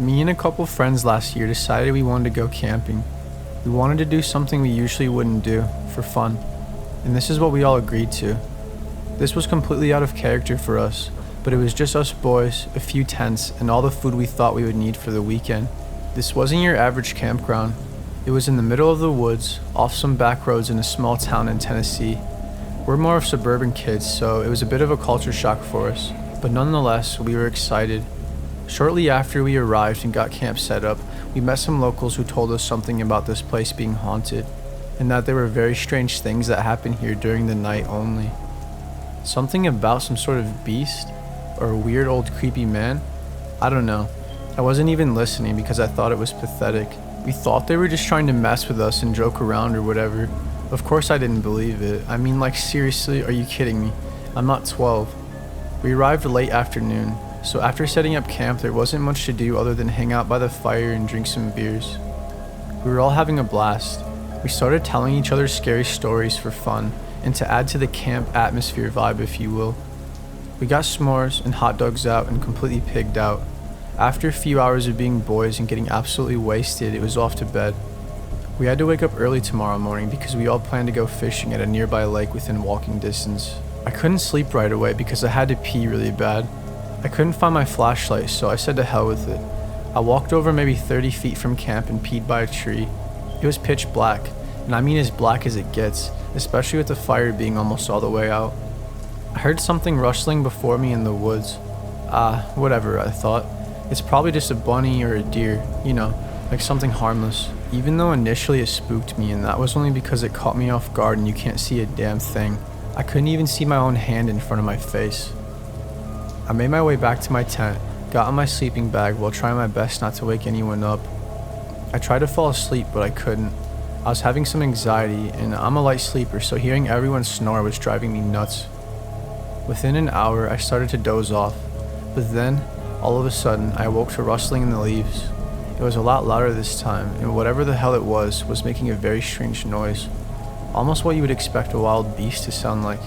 Me and a couple friends last year decided we wanted to go camping. We wanted to do something we usually wouldn't do, for fun. And this is what we all agreed to. This was completely out of character for us, but it was just us boys, a few tents, and all the food we thought we would need for the weekend. This wasn't your average campground. It was in the middle of the woods, off some back roads in a small town in Tennessee. We're more of suburban kids, so it was a bit of a culture shock for us, but nonetheless, we were excited. Shortly after we arrived and got camp set up, we met some locals who told us something about this place being haunted, and that there were very strange things that happened here during the night only. Something about some sort of beast, or a weird old creepy man? I don't know. I wasn't even listening because I thought it was pathetic. We thought they were just trying to mess with us and joke around or whatever. Of course I didn't believe it. I mean, like, seriously, are you kidding me? I'm not 12. We arrived late afternoon, so after setting up camp there wasn't much to do other than hang out by the fire and drink some beers. We were all having a blast. We started telling each other scary stories for fun and to add to the camp atmosphere vibe, if you will. We got s'mores and hot dogs out and completely pigged out. After a few hours of being boys and getting absolutely wasted, it was off to bed. We had to wake up early tomorrow morning because we all planned to go fishing at a nearby lake within walking distance. I couldn't sleep right away because I had to pee really bad. I couldn't find my flashlight, so I said to hell with it. I walked over maybe 30 feet from camp and peed by a tree. It was pitch black, and I mean as black as it gets, especially with the fire being almost all the way out. I heard something rustling before me in the woods. Whatever, I thought. It's probably just a bunny or a deer, you know, like something harmless. Even though initially it spooked me, and that was only because it caught me off guard and you can't see a damn thing. I couldn't even see my own hand in front of my face. I made my way back to my tent, got in my sleeping bag while trying my best not to wake anyone up. I tried to fall asleep, but I couldn't. I was having some anxiety, and I'm a light sleeper, so hearing everyone snore was driving me nuts. Within an hour, I started to doze off, but then, all of a sudden, I awoke to rustling in the leaves. It was a lot louder this time, and whatever the hell it was making a very strange noise. Almost what you would expect a wild beast to sound like.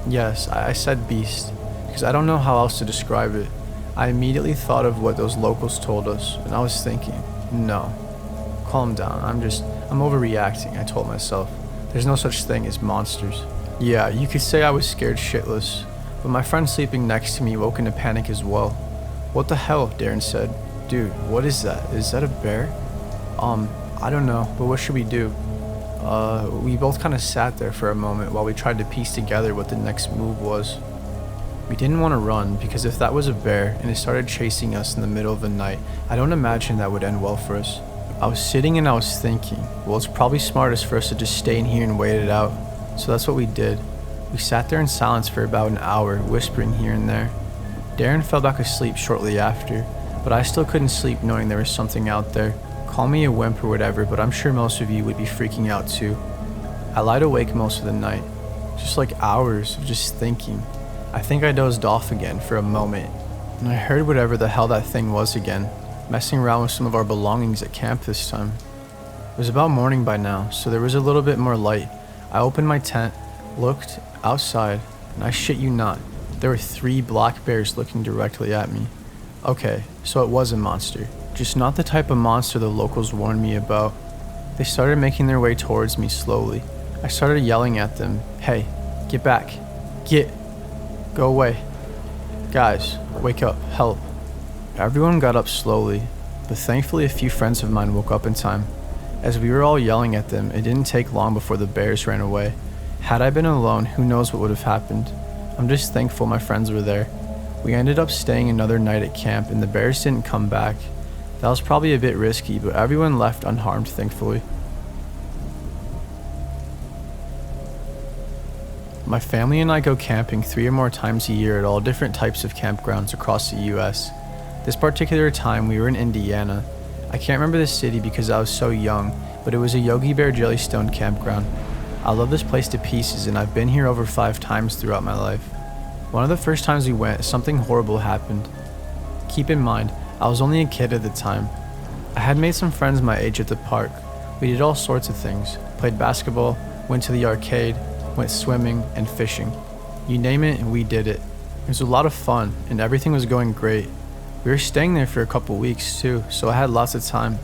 Yes, I said beast, because I don't know how else to describe it. I immediately thought of what those locals told us, and I was thinking, no. Calm down, I'm overreacting, I told myself. There's no such thing as monsters. Yeah, you could say I was scared shitless, but my friend sleeping next to me woke into panic as well. What the hell, Darren said. Dude, what is that? Is that a bear? I don't know, but what should we do? We both kind of sat there for a moment while we tried to piece together what the next move was. We didn't want to run, because if that was a bear and it started chasing us in the middle of the night, I don't imagine that would end well for us. I was sitting and I was thinking, well, it's probably smartest for us to just stay in here and wait it out. So that's what we did. We sat there in silence for about an hour, whispering here and there. Darren fell back asleep shortly after, but I still couldn't sleep knowing there was something out there. Call me a wimp or whatever, but I'm sure most of you would be freaking out too. I lied awake most of the night, just like hours of just thinking. I think I dozed off again for a moment, and I heard whatever the hell that thing was again, messing around with some of our belongings at camp this time. It was about morning by now, so there was a little bit more light. I opened my tent, looked outside, and I shit you not, there were 3 black bears looking directly at me. Okay, so it was a monster, just not the type of monster the locals warned me about. They started making their way towards me slowly. I started yelling at them, hey, get back, go away. Guys, wake up, help. Everyone got up slowly, but thankfully a few friends of mine woke up in time. As we were all yelling at them, it didn't take long before the bears ran away. Had I been alone, who knows what would have happened. I'm just thankful my friends were there. We ended up staying another night at camp and the bears didn't come back. That was probably a bit risky, but everyone left unharmed, thankfully. My family and I go camping 3 or more times a year at all different types of campgrounds across the US. This particular time we were in Indiana. I can't remember the city because I was so young, but it was a Yogi Bear Jellystone campground. I love this place to pieces and I've been here over 5 times throughout my life. One of the first times we went, something horrible happened. Keep in mind, I was only a kid at the time. I had made some friends my age at the park. We did all sorts of things, played basketball, went to the arcade, went swimming and fishing. You name it and we did it. It was a lot of fun and everything was going great. We were staying there for a couple weeks too, so I had lots of time.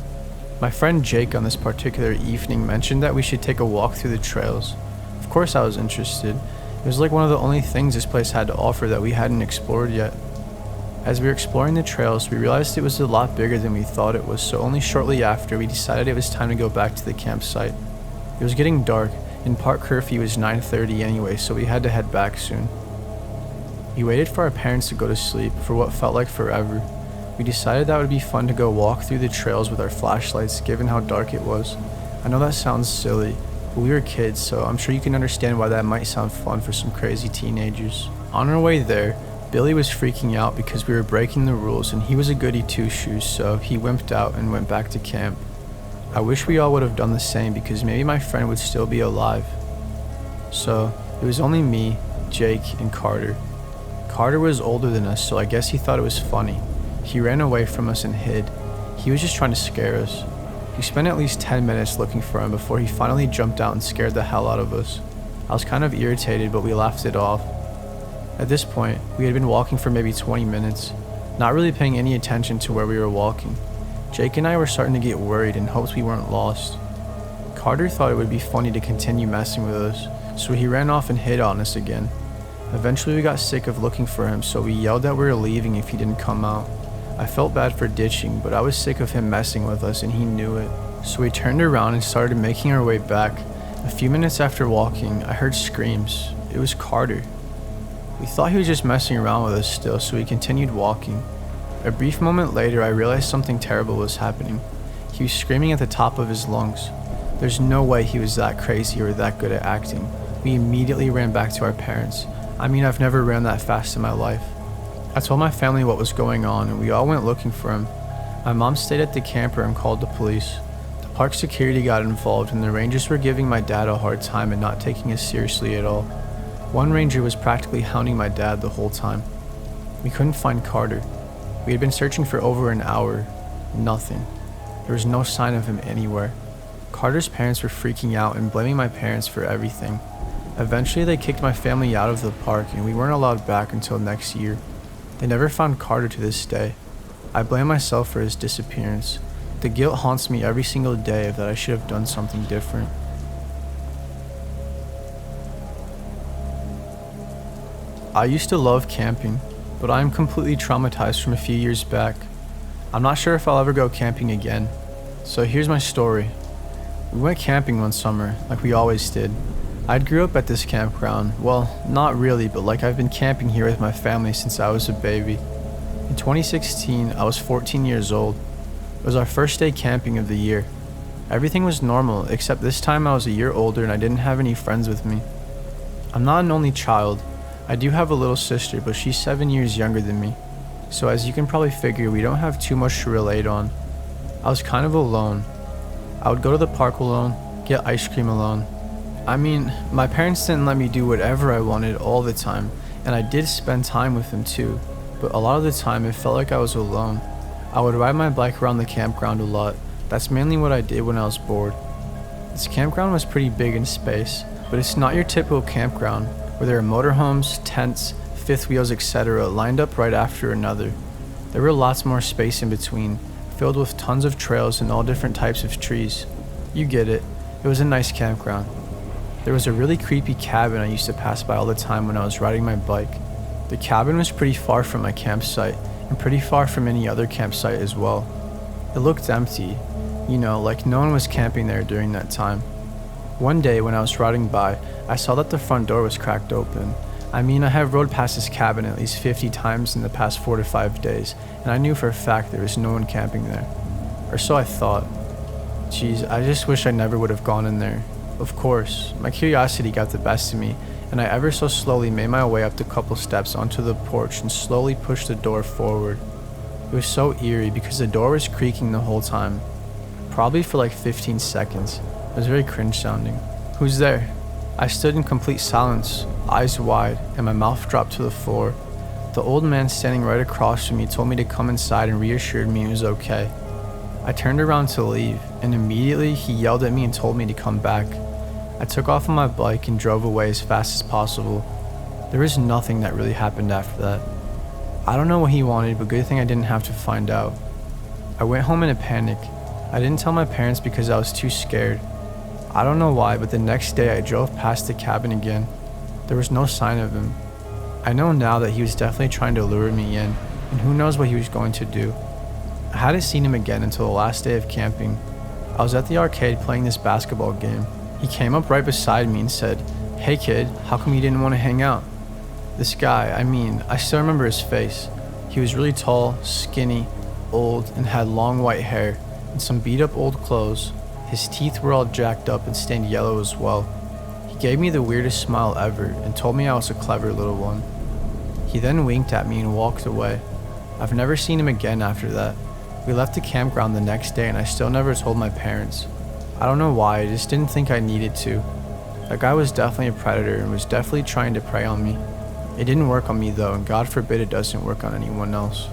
My friend Jake on this particular evening mentioned that we should take a walk through the trails. Of course I was interested. It was like one of the only things this place had to offer that we hadn't explored yet. As we were exploring the trails, we realized it was a lot bigger than we thought it was, so only shortly after we decided it was time to go back to the campsite. It was getting dark, and park curfew was 9:30 anyway, so we had to head back soon. We waited for our parents to go to sleep for what felt like forever. We decided that it would be fun to go walk through the trails with our flashlights given how dark it was. I know that sounds silly, but we were kids, so I'm sure you can understand why that might sound fun for some crazy teenagers. On our way there, Billy was freaking out because we were breaking the rules and he was a goody two-shoes, so he wimped out and went back to camp. I wish we all would have done the same because maybe my friend would still be alive. So, it was only me, Jake, and Carter. Carter was older than us, so I guess he thought it was funny. He ran away from us and hid. He was just trying to scare us. We spent at least 10 minutes looking for him before he finally jumped out and scared the hell out of us. I was kind of irritated, but we laughed it off. At this point, we had been walking for maybe 20 minutes, not really paying any attention to where we were walking. Jake and I were starting to get worried and hoped we weren't lost. Carter thought it would be funny to continue messing with us, so he ran off and hid on us again. Eventually we got sick of looking for him, so we yelled that we were leaving if he didn't come out. I felt bad for ditching, but I was sick of him messing with us and he knew it. So we turned around and started making our way back. A few minutes after walking, I heard screams. It was Carter. We thought he was just messing around with us still, so we continued walking. A brief moment later, I realized something terrible was happening. He was screaming at the top of his lungs. There's no way he was that crazy or that good at acting. We immediately ran back to our parents. I mean, I've never ran that fast in my life. I told my family what was going on, and we all went looking for him. My mom stayed at the camper and called the police. The park security got involved, and the rangers were giving my dad a hard time and not taking us seriously at all. One ranger was practically hounding my dad the whole time. We couldn't find Carter. We had been searching for over an hour. Nothing. There was no sign of him anywhere. Carter's parents were freaking out and blaming my parents for everything. Eventually they kicked my family out of the park and we weren't allowed back until next year. They never found Carter to this day. I blame myself for his disappearance. The guilt haunts me every single day that I should have done something different. I used to love camping, but I am completely traumatized from a few years back. I'm not sure if I'll ever go camping again. So here's my story. We went camping one summer, like we always did. I grew up at this campground. Well, not really, but like I've been camping here with my family since I was a baby. In 2016, I was 14 years old. It was our first day camping of the year. Everything was normal, except this time I was a year older and I didn't have any friends with me. I'm not an only child. I do have a little sister, but she's 7 years younger than me. So as you can probably figure, we don't have too much to relate on. I was kind of alone. I would go to the park alone, get ice cream alone. I mean, my parents didn't let me do whatever I wanted all the time, and I did spend time with them too, but a lot of the time it felt like I was alone. I would ride my bike around the campground a lot. That's mainly what I did when I was bored. This campground was pretty big in space, but it's not your typical campground where there are motorhomes, tents, fifth wheels, etc. lined up right after another. There were lots more space in between, filled with tons of trails and all different types of trees. You get it. It was a nice campground. There was a really creepy cabin I used to pass by all the time when I was riding my bike. The cabin was pretty far from my campsite and pretty far from any other campsite as well. It looked empty, like no one was camping there during that time. One day when I was riding by, I saw that the front door was cracked open. I mean, I have rode past this cabin at least 50 times in the past 4 to 5 days, and I knew for a fact there was no one camping there. Or so I thought. Geez, I just wish I never would have gone in there. Of course, my curiosity got the best of me, and I ever so slowly made my way up the couple steps onto the porch and slowly pushed the door forward. It was so eerie because the door was creaking the whole time. Probably for like 15 seconds. It was very cringe sounding. Who's there? I stood in complete silence, eyes wide, and my mouth dropped to the floor. The old man standing right across from me told me to come inside and reassured me it was okay. I turned around to leave, and immediately he yelled at me and told me to come back. I took off on my bike and drove away as fast as possible. There was nothing that really happened after that. I don't know what he wanted, but good thing I didn't have to find out. I went home in a panic. I didn't tell my parents because I was too scared. I don't know why, but the next day I drove past the cabin again. There was no sign of him. I know now that he was definitely trying to lure me in, and who knows what he was going to do. I hadn't seen him again until the last day of camping. I was at the arcade playing this basketball game. He came up right beside me and said, "Hey kid, how come you didn't want to hang out?" This guy, I still remember his face. He was really tall, skinny, old, and had long white hair and some beat up old clothes. His teeth were all jacked up and stained yellow as well. He gave me the weirdest smile ever and told me I was a clever little one. He then winked at me and walked away. I've never seen him again after that. We left the campground the next day and I still never told my parents. I don't know why, I just didn't think I needed to. That guy was definitely a predator and was definitely trying to prey on me. It didn't work on me though, and God forbid it doesn't work on anyone else.